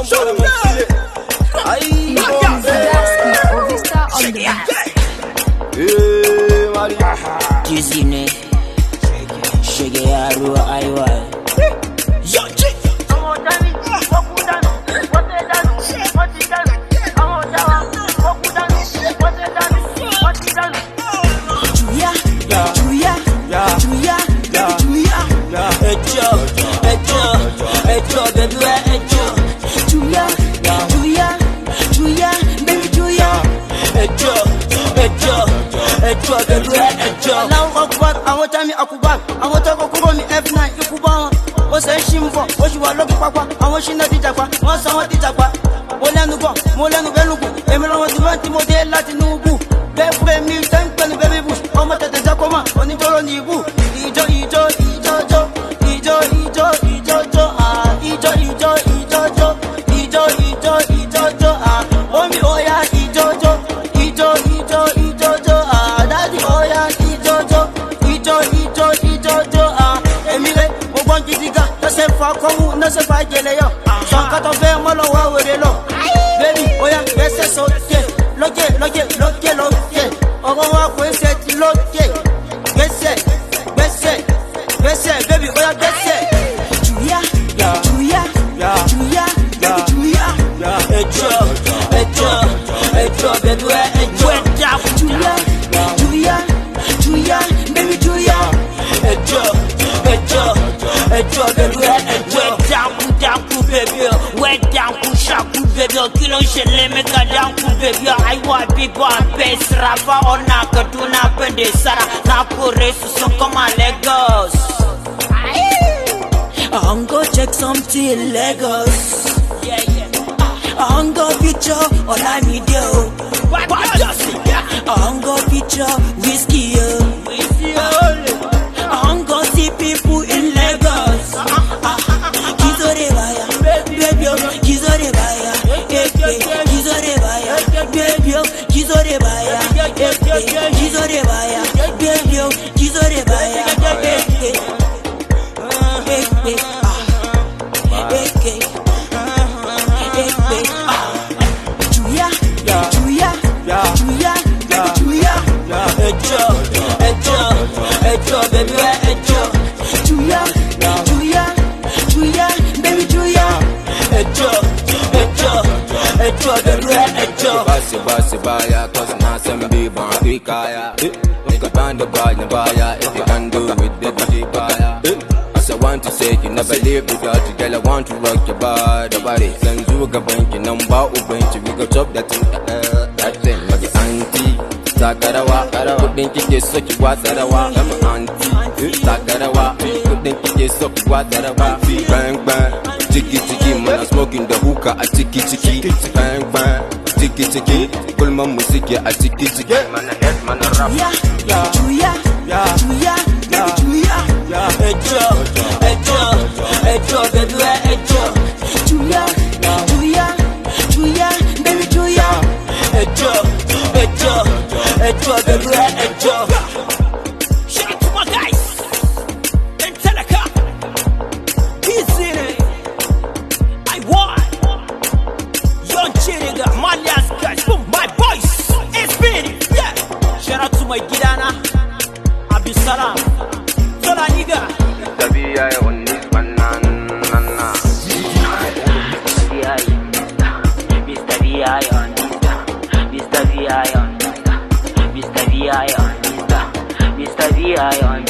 show them that. Aye, Jizine, shege yaru aiwa. Yo, chick. Allahu Akbar, àwọn tami akubar, àwọn tó kúrò ní F9 ikú bá wọn. Ó ṣe ń ṣí ń bọ̀, ó ṣì wà lókè pápá, àwọn ṣínà ti jàpá, wọ́n sọ wọ́n ti jàpá. Mo lẹ́nu bọ̀, mo lẹ́nu bẹ́lùkù, èmi lọ́wọ́ ti wọ́n tí mo dé láti Nubu. Bẹ́ẹ̀ fúre mi tẹ́ ń pẹ́nu baby bush, ọmọ tètè jẹ́ kó mà, oníjọ́rọ̀ ní ibù. Ìjọ ìjọ ìjọ jọ, ìjọ ìjọ ìjọ jọ, ìjọ ìjọ ìjọ jọ, ìjọ ìjọ ìjọ jọ, omi oya ìjọ jọ, ìjọ ìjọ ìjọ jọ, dádì oya ìjọ jọ, ìjọ ìjọ ìjọ jọ, èmi rẹ̀ mo gbọ́n gidi gan, lọ́sẹ̀ fà kọ́wù, lọ́sẹ̀ fà jẹlẹ̀ yọ, sọ̀kàtọ̀ fẹ́ mọ́ lọ́wọ́ wèrè lọ. Baby oya gbẹ́sẹ̀ sókè, lókè lókè lókè lókè, ọ̀rọ̀ wa kò ṣe ti lókè, gbẹ́sẹ̀ gbẹ́sẹ̀ gbẹ́sẹ̀, baby oya gbẹ́sẹ̀. Juya juya juya baby juya. Ejo, baby, ejo. Juya juya baby juya. Ejo, baby, ejo. Danku, baby. Wet danku, shaku, baby. Kilo shele meka danku, baby. Aiwa big one, base rapa ona Kaduna pende sara. Nakure susun kama Lagos. I'm go check something in Lagos. I'm go picture all I need you. I'm go picture whiskey. I'm go see people in Lagos. Kizore baya, baby, kizore baya, kizore baya, baby, kizore baya, kizore baya, baby, kizore baya, Juya, juya, juya, baby juya. Ejo, baby, ejo. Juya, juya, juya, baby juya. Ejo, baby, ejo. Basi baya, cause now some people are kaya. Make a band of baya, if you can do it, then you baya. As I want to say, you never leave without you, girl. I want to rock your body. Send you a bank, you number, we go chop that thing, like your auntie. Sakarawa, couldn't get your such waterawa. I'm auntie, Sakarawa, couldn't get your such waterawa. Bang bang, tiki tiki, man, I'm smoking the hookah, a tiki tiki. Bang bang, tiki tiki, pull my music, a tiki tiki. Man, I head, man, I rap. Juya, juya, baby juya. Ejo, baby, ejo. Juya, juya, juya, baby juya. Ejo, baby, ejo. Shout out to my guys in Teleka. He's in it. I won. Young Chiriga, Malias guys, boom, my boys. It's been, yeah. Shout out to my Gidana, Abisalam, Zola Niga. Tabia on this banana. Mr. V.I. on Mr. V.I. on Mr. V.I. on